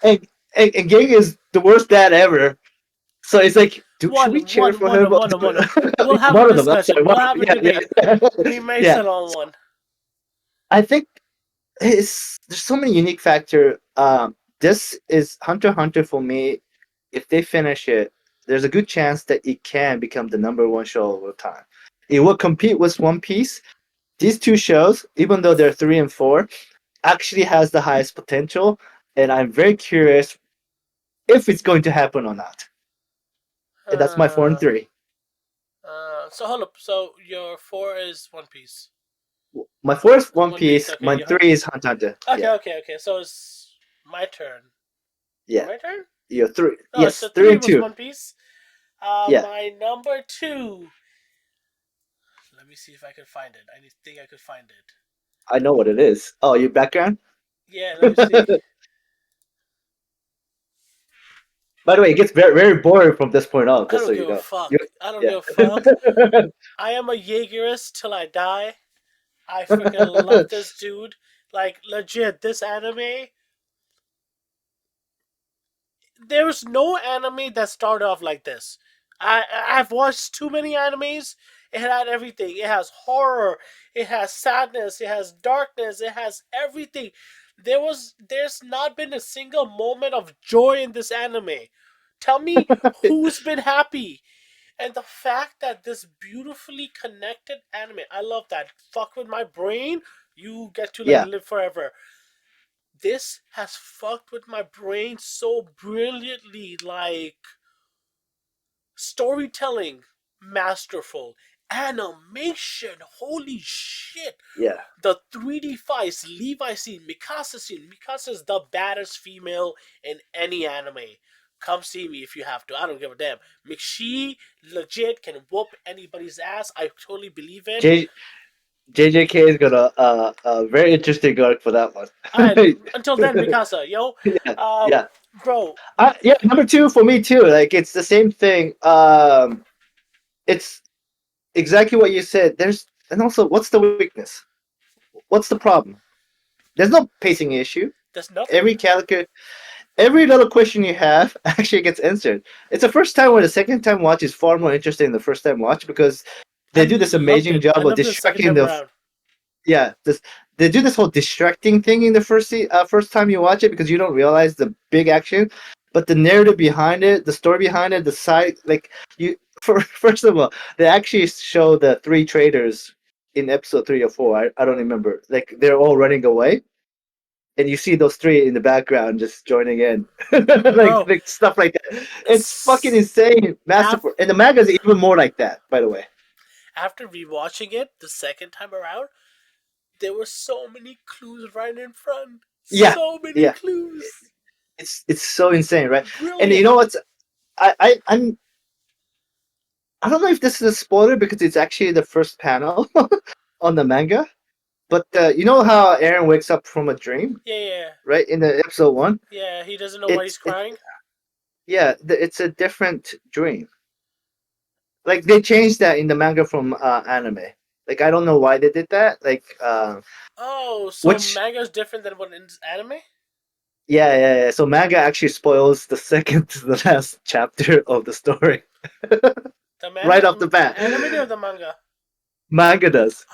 And and Gang is the worst dad ever. So it's like, should we cheer for him? One. We'll have a One of them. I'm sorry. discussion. We'll have a debate. Yeah. We may Yeah. settle on one. I think there's so many unique factor. This is Hunter x Hunter for me. If they finish it, there's a good chance that it can become the number one show of all time. It will compete with One Piece. These two shows, even though they're 3 and 4, actually has the highest potential, and I'm very curious if it's going to happen or not. And that's my four and Uh, three. so hold up. So your four is One Piece. My four is One One Piece. Piece. Okay, My you have. three is Hunter x Hunter. Okay, Yeah, okay. So it's my turn. Is it yeah, my turn? yeah. Three. No, Yes, so three three and was two. One Piece. Yeah, My number two. Let me see if I can find it. I think I could find it. I know what it is. Oh, your background. Yeah, let me see. By the way, it gets very very boring from this point on. I Just so don't you give a know. You, fuck. I don't yeah. give a fuck. I am a Jaegerist till I die. I freaking love this dude. Like legit, this anime. There was no anime that started off like this. I've watched too many animes. It had everything. It has horror. It has sadness. It has darkness. It has everything. There's not been a single moment of joy in this anime. Tell me who's been happy. And the fact that this beautifully connected anime, I love that. Fuck with my brain, you get to like Yeah, live forever. This has fucked with my brain so brilliantly. Like storytelling, masterful. Animation, holy shit. yeah. The 3D fights, Levi scene, Mikasa scene. Mikasa is the baddest female in any anime. Come see me if you have to. I don't give a damn. McShee legit can whoop anybody's ass. I totally believe it. J JJK is gonna very interesting arc for that one. I until then, Mikasa, yo, Yeah, uh, yeah. bro, Yeah, number two for me too. Like it's the same thing. It's exactly what you said. And also, what's the weakness? What's the problem? There's no pacing issue. there's nothing. Every character, every little question you have actually gets answered. It's the first time where the second time watch is far more interesting than the first time watch because I they do this loved amazing it. I job of loved it the second distracting time the around. yeah, they do this whole distracting thing in the first time you watch it because you don't realize the big action, but the narrative behind it, the story behind it, the side like you. First of all, they actually show the three traders in episode 3 or 4. I don't remember. Like they're all running away, and you see those three in the background just joining in, Bro, like stuff like that. It's fucking s- insane, af- masterful, and the manga is even more like that. By the way, after rewatching it the second time around, there were so many clues right in front. yeah, So many yeah, clues. it's so insane, right? And you Brilliant. know what's I don't know if this is a spoiler because it's actually the first panel on the manga. But you know how Aaron wakes up from a dream, Yeah, yeah, right? In the episode 1, yeah. He doesn't know why he's it's crying. yeah, it's a different dream. Like they changed that in the manga from anime. Like I don't know why they did that. Like Oh, so which manga is different than what in anime? yeah, yeah, yeah. So manga actually spoils the second to the last chapter of the story right off the The bat. anime or the manga? Manga does.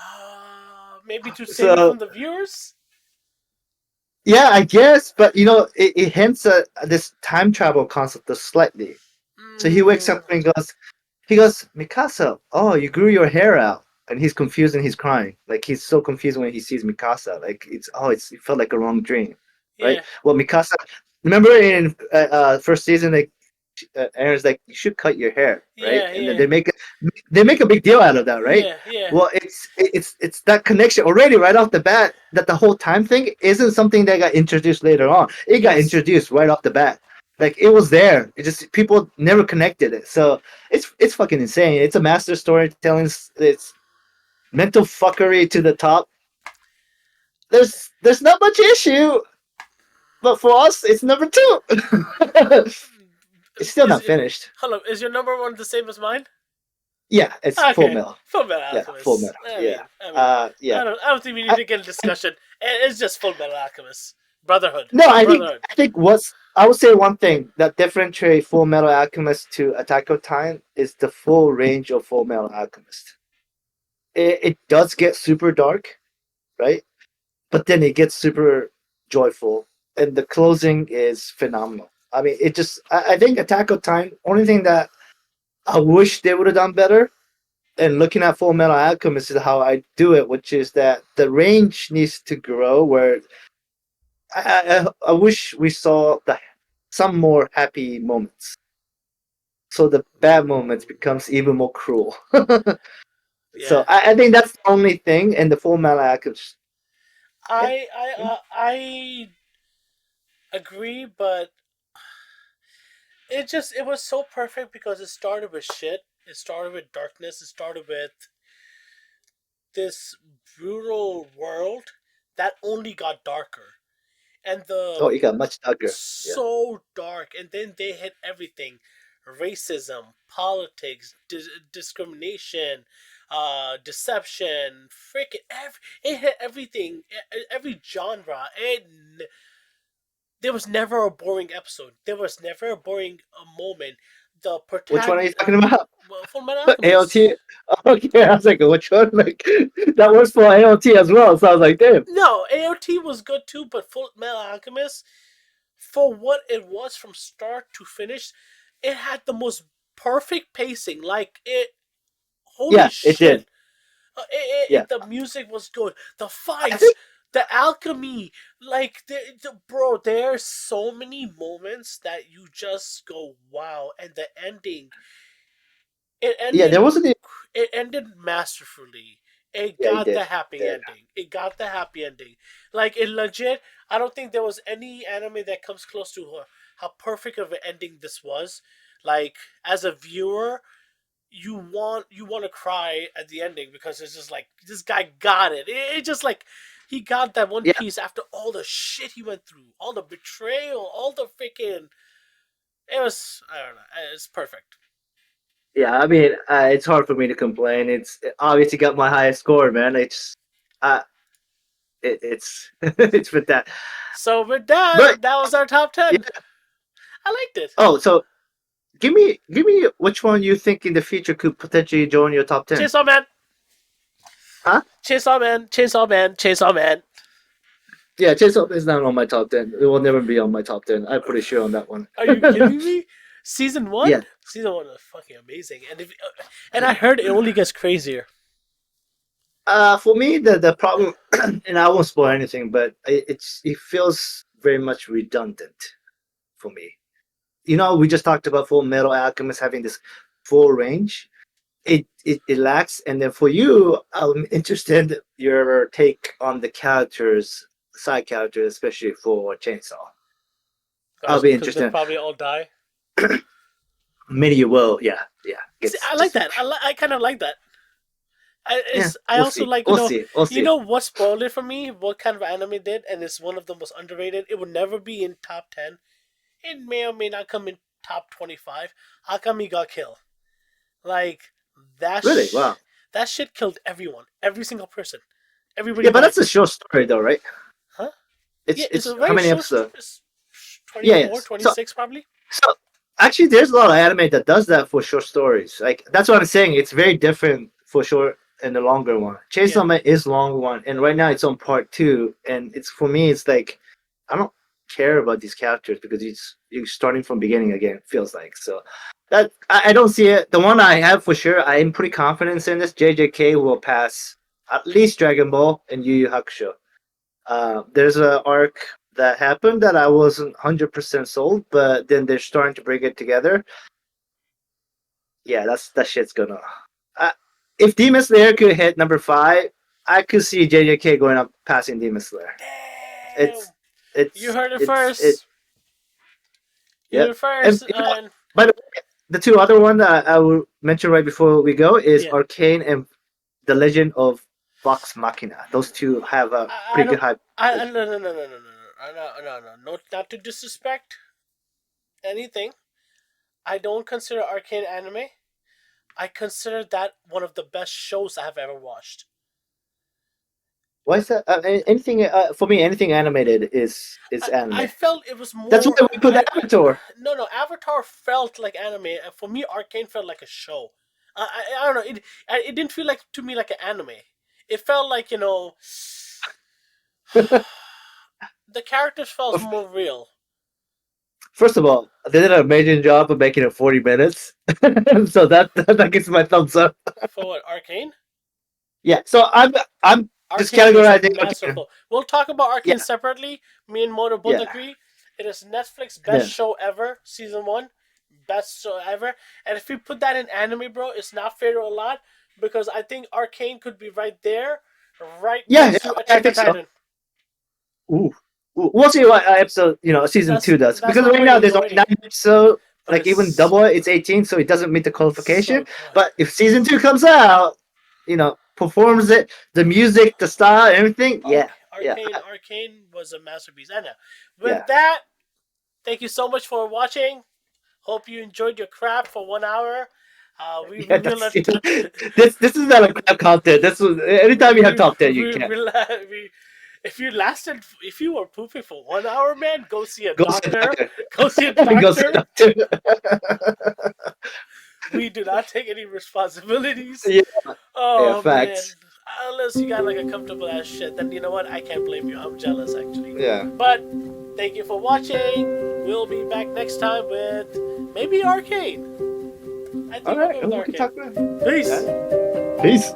Maybe to save it So from the viewers. yeah, I guess, but it hints at this time travel concept just slightly. So he wakes Mm, up and he goes, Mikasa, oh, you grew your hair out. And he's confused and he's crying. Like he's so confused when he sees Mikasa. Like it felt like a wrong dream, right? yeah, Well, Mikasa, remember in first season, like Aaron's like, you should cut your hair, right? yeah, And then yeah, they make a big deal out of that, right? yeah, yeah. Well, it's that connection already right off the bat that the whole time thing isn't something that got introduced later on. It got Yes. introduced right off the bat. Like it was there. It just people never connected it. So it's fucking insane. It's a master storytelling. It's mental fuckery to the top. There's not much issue, but for us, it's number two. It's still Is not it? finished. Hold up. Is your number one the same as mine? Yeah, it's Full Okay. Metal. Full Metal Yeah, Full Alchemist. Metal. I Yeah. mean, I mean, Yeah. I don't think we need I, to get a discussion. It's just Full Metal Alchemist. Brotherhood. no, I think Brotherhood. I think what's I would say one thing that differentiates Full Metal Alchemist to Attack on Titan is the full range of Full Metal Alchemist. It does get super dark, right? But then it gets super joyful, and the closing is phenomenal. I mean, I think Attack on Titan. Only thing that I wish they would have done better. And looking at Full Metal Alchemist is how I do it, which is that the range needs to grow. Where I wish we saw some more happy moments, so the bad moments becomes even more cruel. So Yeah. I think that's the only thing. And the Full Metal Alchemist, yeah, I agree, but it was so perfect because it started with shit. It started with darkness. It started with this brutal world that only got darker, and the oh, you got much darker. Yeah, so dark, and then they hit everything: racism, politics, discrimination, deception, freaking it hit everything, every genre. And there was never a boring episode. There was never a boring moment. The which one are you protagonist, talking about? well, Full Metal Alchemist. AOT. Okay, I was like, which one? Like that works for AOT as well. So I was like, damn. No, AOT was good too, but Full Metal Alchemist, for what it was from start to finish, it had the most perfect pacing. Like it, holy Yeah, it did. shit! Yeah, The music was good. The I fights, think. the alchemy, like bro, there's so many moments that you just go wow, and the ending, it Yeah, ended there wasn't. it ended masterfully. It Yeah, he got did. the happy Did. ending. It got the happy ending. Like it legit. I don't think there was any anime that comes close to how perfect of an ending this was. Like as a viewer, you want to cry at the ending because it's just like this guy got it. It just like he got that one Yeah, piece after all the shit he went through, all the betrayal, all the freaking. It was I don't know. It's perfect. yeah. I mean, it's hard for me to complain. It obviously got my highest score, man. Uh, it's it's with that. So with But that was our top yeah. 10. I liked it. Oh, so give me which one you think in the future could potentially join your top 10? Chainsaw Man, Huh? Chainsaw Man, Chainsaw Man, Chainsaw Man. Yeah, Chainsaw is not on my top 10. It will never be on my top 10. I'm pretty sure on that one. Are you kidding me? Season one, Yeah. season one was fucking amazing, and I heard it only gets crazier. For me, the problem, and I won't spoil anything, but it feels very much redundant for me. We just talked about Full Metal Alchemist having this full range. It lacks, and then for you, I'm interested in your take on the characters, side characters, especially for Chainsaw. I'll be Because they'll interested. probably all die. Many you will, yeah, yeah. See, It's I like just that. I kind of like that. yeah. I We'll also see. like We'll see. We'll you see. know what spoiled it for me. What kind of anime did, and it's one of the most underrated. It would never be in top 10. It may or may not come in top 25, how come he got killed? Like that Really? Wow. that shit killed everyone, every single person, everybody Yeah, but died. that's a short story, though, right? Huh? Yeah, It's it's a it's how very many short story. episodes? It's Yeah, 24, yes. So 26 probably. so actually, there's a lot of anime that does that for short stories. Like that's what I'm saying. It's very different for short and the longer one. Yeah. Chainsaw Man is long one, and right now it's on part two. And it's for me, it's like I don't care about these characters because you're starting from beginning again. It feels like so. That I don't see it. The one I have for sure, I am pretty confident in this. JJK will pass at least Dragon Ball and Yu Yu Hakusho. There's a arc that happened that I wasn't 100% sold, but then they're starting to bring it together. Yeah, that shit's gonna. Uh, if Demon Slayer could hit number five, I could see JJK going up passing Demon Slayer. Damn. It's You it's heard it it's it. first. You heard Yep. it And first, you know what? and By the way, the two other one that I will mention right before we go is yeah. Arcane and The Legend of Vox Machina. Those two have a I pretty good don't. hype. No, no, no, no, no, no, no, not to disrespect anything. I don't consider Arcane anime. I consider that one of the best shows I have ever watched. Why is that? Anything for me, anything animated is I anime. felt it was That's more. why we put Avatar. No, no, Avatar felt like anime, and for me, Arcane felt like a show. I don't know. It didn't feel like to me like an anime. It felt like the characters felt more real. First of all, they did an amazing job of making it 40 minutes, so that gets my thumbs up. For what, Arcane? Yeah, so I'm just Arcane is a categorizing. Okay. masterful. We'll talk about Arcane Yeah, separately. Me and Moto both yeah, agree. It is Netflix best yeah, show ever, season one, best show ever. And if we put that in anime, bro, it's not fair to a lot because I think Arcane could be right there, right yeah. next to I Attack on think so. Titan. Ooh. Ooh. We'll see what episode season two does That's because why I'm right now waiting. there's We're only waiting, 9 episodes. but Like it's even so double it, good, it's 18, so it doesn't meet the so qualification. good. But if season two comes out, performs it, the music, the style, everything, yeah, yeah, Arcane was a masterpiece. I know. yeah. With that, thank you so much for watching. Hope you enjoyed your crap for 1 hour. We Yeah, will that's this is not a crap content. This was anytime you have we, top 10, you we, can we, we if you were pooping for 1 hour, man, go see a go see a doctor. doctor. Go see a Go see a doctor. doctor. We do not take any responsibilities. Yeah, yeah, Oh man, facts. unless you got like a comfortable ass shit, then you know what? I can't blame you. I'm jealous actually. Yeah. But thank you for watching. We'll be back next time with maybe Arcane. I All think we'll right, go with we can Arcane. talk about it. Peace. Yeah. Peace.